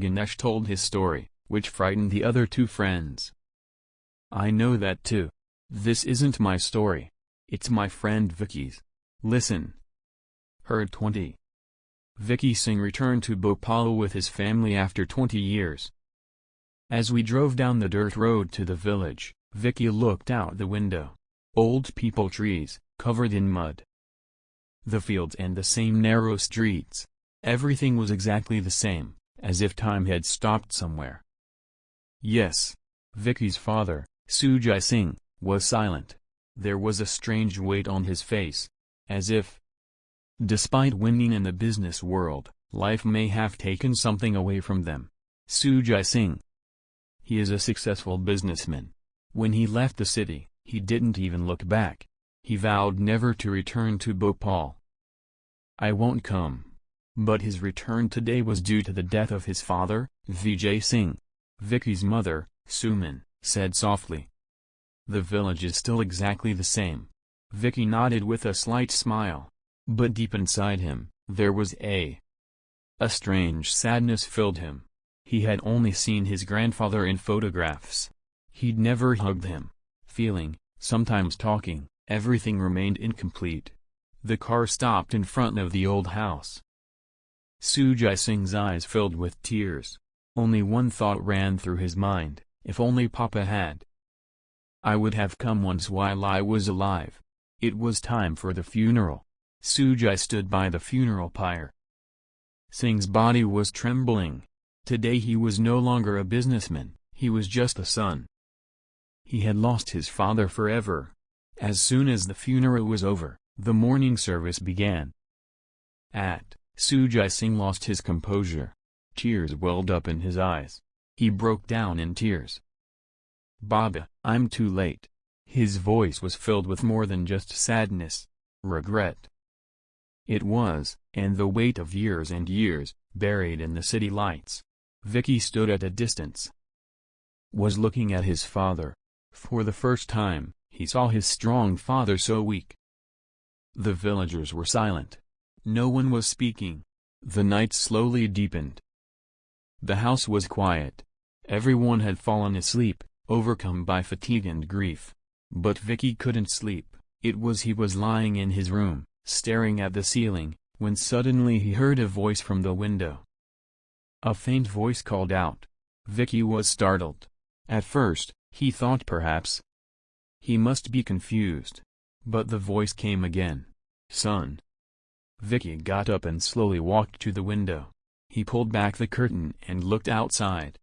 Ganesh told his story, which frightened the other two friends. "I know that too. This isn't my story. It's my friend Vicky's. Listen." Heard 20. Vicky Singh returned to Bhopal with his family after 20 years. As we drove down the dirt road to the village, Vicky looked out the window. Old peepal trees, covered in mud. The fields and the same narrow streets. Everything was exactly the same, as if time had stopped somewhere. Yes. Vicky's father, Sujai Singh, was silent. There was a strange weight on his face, as if, despite winning in the business world, life may have taken something away from them. Sujai Singh. He is a successful businessman. When he left the city, he didn't even look back. He vowed never to return to Bhopal. "I won't come." But his return today was due to the death of his father, Vijay Singh. Vicky's mother, Suman, said softly. "The village is still exactly the same." Vicky nodded with a slight smile. But deep inside him, there was a strange sadness filled him. He had only seen his grandfather in photographs. He'd never hugged him. Feeling, sometimes talking, everything remained incomplete. The car stopped in front of the old house. Sujai Singh's eyes filled with tears. Only one thought ran through his mind: if only Papa had. "I would have come once while I was alive." It was time for the funeral. Sujai stood by the funeral pyre. Singh's body was trembling. Today he was no longer a businessman, he was just a son. He had lost his father forever. As soon as the funeral was over, the morning service began. Sujai Singh lost his composure. Tears welled up in his eyes. He broke down in tears. "Baba, I'm too late." His voice was filled with more than just sadness, regret. It was, and the weight of years and years, buried in the city lights. Vicky stood at a distance. Was looking at his father. For the first time, he saw his strong father so weak. The villagers were silent. No one was speaking. The night slowly deepened. The house was quiet. Everyone had fallen asleep, overcome by fatigue and grief. But Vicky couldn't sleep. He was lying in his room, staring at the ceiling, when suddenly he heard a voice from the window. A faint voice called out. Vicky was startled. At first, he thought perhaps he must be confused. But the voice came again. "Son." Vicky got up and slowly walked to the window. He pulled back the curtain and looked outside.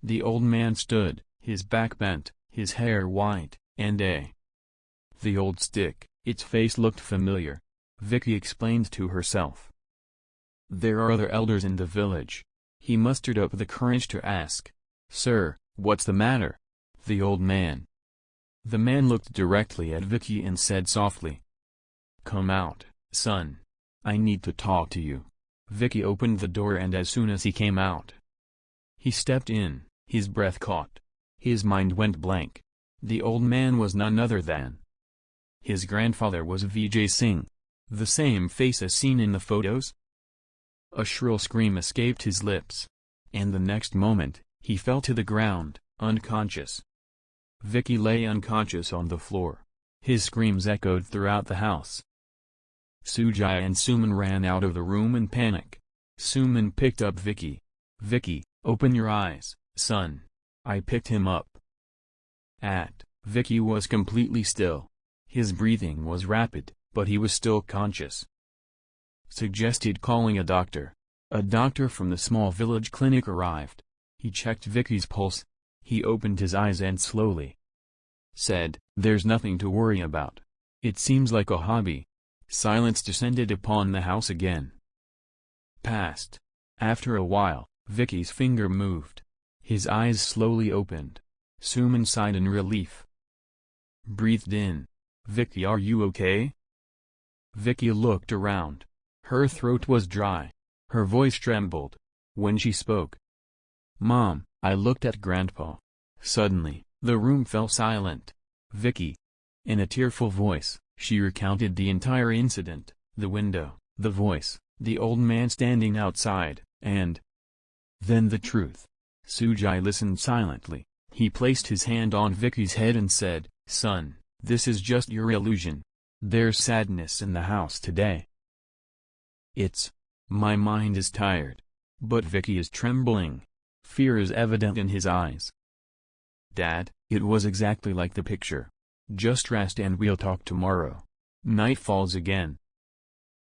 The old man stood, his back bent, his hair white, and the old stick. Its face looked familiar. Vicky explained to herself. "There are other elders in the village." He mustered up the courage to ask, "Sir, what's the matter?" The old man. The man looked directly at Vicky and said softly, "Come out, son. I need to talk to you." Vicky opened the door, and as soon as he came out, he stepped in, his breath caught. His mind went blank. The old man was none other than his grandfather was Vijay Singh. The same face as seen in the photos? A shrill scream escaped his lips. And the next moment, he fell to the ground, unconscious. Vicky lay unconscious on the floor. His screams echoed throughout the house. Sujai and Suman ran out of the room in panic. Suman picked up Vicky. "Vicky, open your eyes, son. I picked him up." Vicky was completely still. His breathing was rapid, but he was still conscious. Suggested calling a doctor. A doctor from the small village clinic arrived. He checked Vicky's pulse. He opened his eyes and slowly said, "There's nothing to worry about. It seems like a hobby." Silence descended upon the house again. After a while, Vicky's finger moved. His eyes slowly opened. Suman sighed in relief. Breathed in. "Vicky, are you okay?" Vicky looked around. Her throat was dry. Her voice trembled. When she spoke, "Mom," I looked at Grandpa. Suddenly, the room fell silent. Vicky. In a tearful voice, she recounted the entire incident, the window, the voice, the old man standing outside, and Then the truth. Sujai listened silently. He placed his hand on Vicky's head and said, "Son, this is just your illusion. There's sadness in the house today. My mind is tired." But Vicky is trembling. Fear is evident in his eyes. "Dad, it was exactly like the picture. Just rest and we'll talk tomorrow." Night falls again.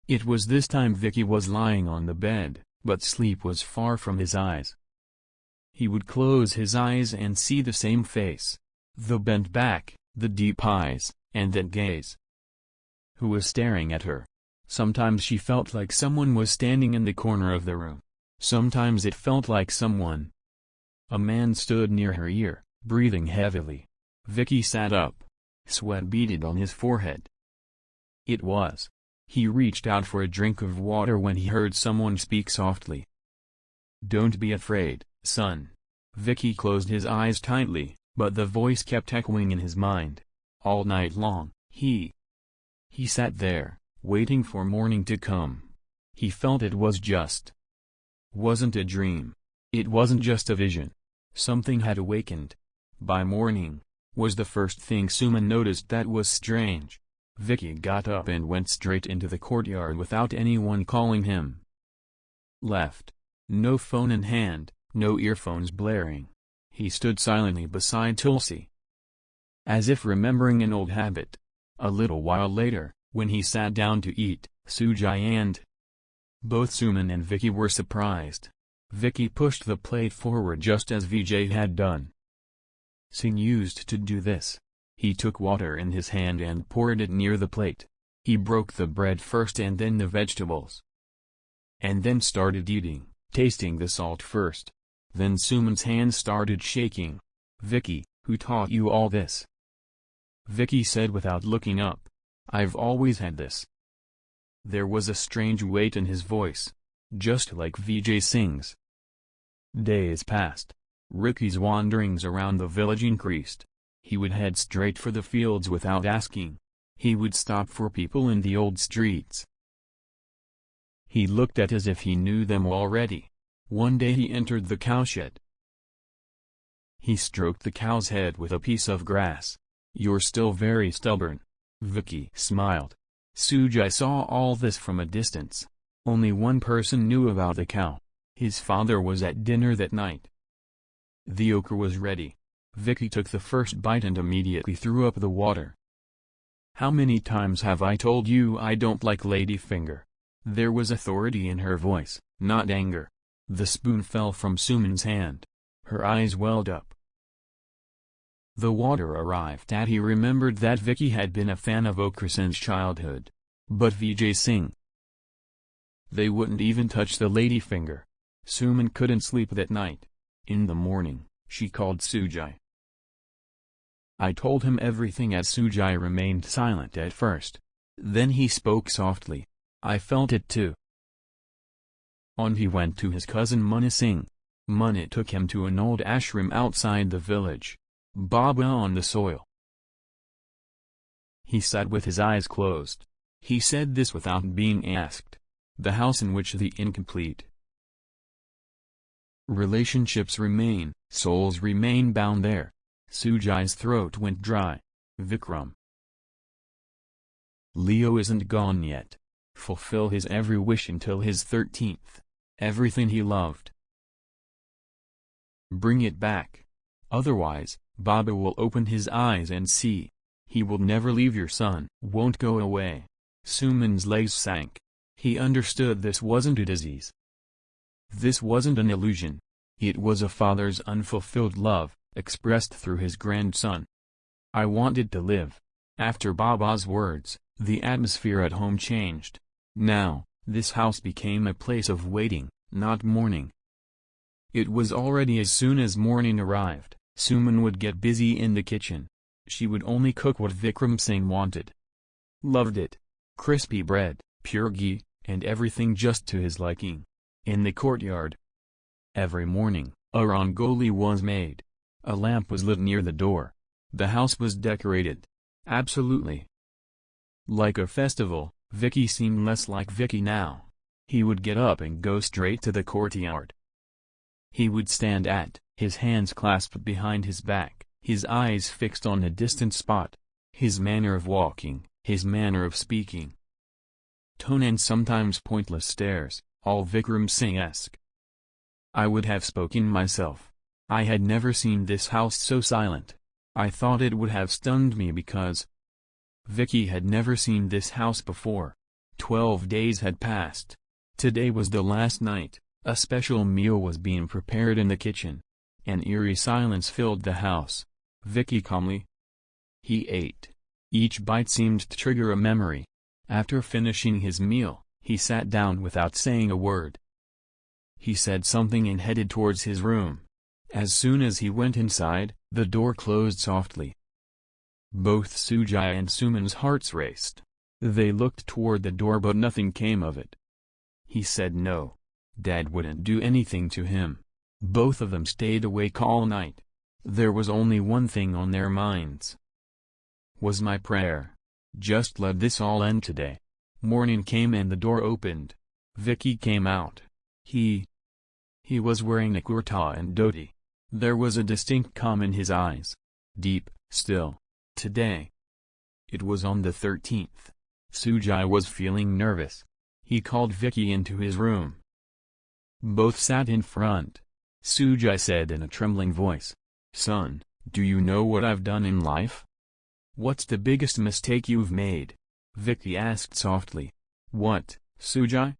It was this time Vicky was lying on the bed, but sleep was far from his eyes. He would close his eyes and see the same face. The bent back, the deep eyes, and that gaze. Who was staring at her? Sometimes she felt like someone was standing in the corner of the room. Sometimes it felt like a man stood near her ear, breathing heavily. Vicky sat up. Sweat beaded on his forehead. He reached out for a drink of water when he heard someone speak softly. "Don't be afraid, son." Vicky closed his eyes tightly, but the voice kept echoing in his mind. All night long, he sat there, waiting for morning to come. He felt it wasn't a dream. It wasn't just a vision. Something had awakened. By morning, was the first thing Suman noticed that was strange. Vicky got up and went straight into the courtyard without anyone calling him. Left. No phone in hand, no earphones blaring. He stood silently beside Tulsi, as if remembering an old habit. A little while later, when he sat down to eat, Sujai and both Suman and Vicky were surprised. Vicky pushed the plate forward just as Vijay had done. Singh used to do this. He took water in his hand and poured it near the plate. He broke the bread first and then the vegetables. And then started eating, tasting the salt first. Then Suman's hand started shaking. "Vicky, who taught you all this?" Vicky said without looking up. "I've always had this." There was a strange weight in his voice, just like Vijay Singh's. Days passed. Ricky's wanderings around the village increased. He would head straight for the fields without asking. He would stop for people in the old streets. He looked at as if he knew them already. One day he entered the cowshed. He stroked the cow's head with a piece of grass. "You're still very stubborn." Vicky smiled. Sujai saw all this from a distance. Only one person knew about the cow. His father was at dinner that night. The ochre was ready. Vicky took the first bite and immediately threw up the water. "How many times have I told you I don't like ladyfinger?" There was authority in her voice, not anger. The spoon fell from Suman's hand. Her eyes welled up. The water arrived at he remembered that Vicky had been a fan of ochre since childhood. But Vijay Singh, they wouldn't even touch the ladyfinger. Suman couldn't sleep that night. In the morning, she called Sujai. "I told him everything." As Sujai remained silent at first. Then he spoke softly. "I felt it too." On he went to his cousin Munna Singh. Munna took him to an old ashram outside the village. Baba on the soil. He sat with his eyes closed. He said this without being asked. The house in which the incomplete relationships remain, souls remain bound there. Sujai's throat went dry. Vikram. Leo isn't gone yet. Fulfill his every wish until his 13th. Everything he loved. Bring it back. Otherwise, Baba will open his eyes and see. He will never leave your son. Won't go away. Suman's legs sank. He understood this wasn't a disease. This wasn't an illusion. It was a father's unfulfilled love, expressed through his grandson. "I wanted to live." After Baba's words, the atmosphere at home changed. Now, this house became a place of waiting, not mourning. It was already. As soon as morning arrived, Suman would get busy in the kitchen. She would only cook what Vikram Singh wanted. Loved it. Crispy bread, pure ghee, and everything just to his liking. In the courtyard, every morning, a rangoli was made. A lamp was lit near the door. The house was decorated. Absolutely like a festival. Vicky seemed less like Vicky now. He would get up and go straight to the courtyard. He would stand his hands clasped behind his back, his eyes fixed on a distant spot. His manner of walking, his manner of speaking, tone and sometimes pointless stares, all Vikram Singh-esque. I would have spoken myself. I had never seen this house so silent. I thought it would have stunned me because Vicky had never seen this house before. 12 days had passed. Today was the last night. A special meal was being prepared in the kitchen. An eerie silence filled the house. Vicky calmly. He ate. Each bite seemed to trigger a memory. After finishing his meal, he sat down without saying a word. He said something and headed towards his room. As soon as he went inside, the door closed softly. Both Sujai and Suman's hearts raced. They looked toward the door but nothing came of it. He said no. Dad wouldn't do anything to him. Both of them stayed awake all night. There was only one thing on their minds. Was my prayer. Just let this all end today. Morning came and the door opened. Vicky came out. He was wearing a kurta and dhoti. There was a distinct calm in his eyes. Deep, still. Today. It was on the 13th. Sujai was feeling nervous. He called Vicky into his room. Both sat in front. Sujai said in a trembling voice, "Son, do you know what I've done in life?" "What's the biggest mistake you've made?" Vicky asked softly. "What, Sujai?"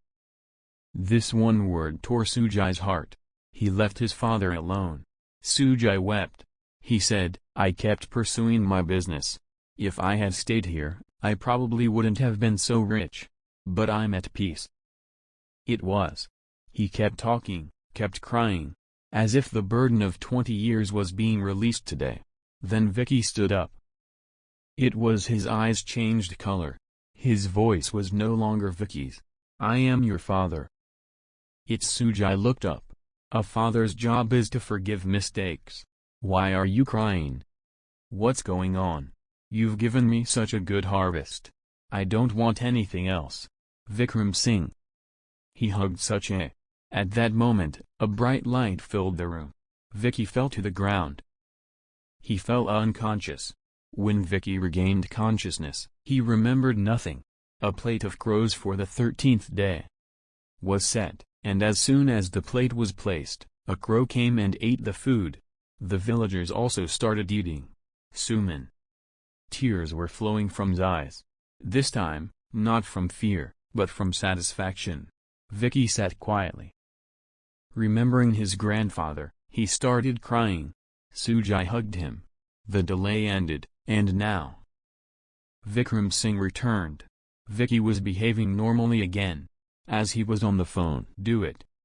This one word tore Sujai's heart. He left his father alone. Sujai wept. He said, "I kept pursuing my business. If I had stayed here, I probably wouldn't have been so rich. But I'm at peace." It was. He kept talking, kept crying, as if the burden of 20 years was being released today. Then Vicky stood up. It was his eyes changed color. His voice was no longer Vicky's. "I am your father." It's Sujai looked up. A father's job is to forgive mistakes. "Why are you crying? What's going on? You've given me such a good harvest. I don't want anything else." Vikram Singh. He hugged Sujai. At that moment, a bright light filled the room. Vicky fell to the ground. He fell unconscious. When Vicky regained consciousness, he remembered nothing. A plate of crows for the 13th day was set, and as soon as the plate was placed, a crow came and ate the food. The villagers also started eating. Suman. Tears were flowing from his eyes. This time, not from fear, but from satisfaction. Vicky sat quietly. Remembering his grandfather, he started crying. Sujai hugged him. The delay ended, and now Vikram Singh returned. Vicky was behaving normally again. As he was on the phone. "Do it,"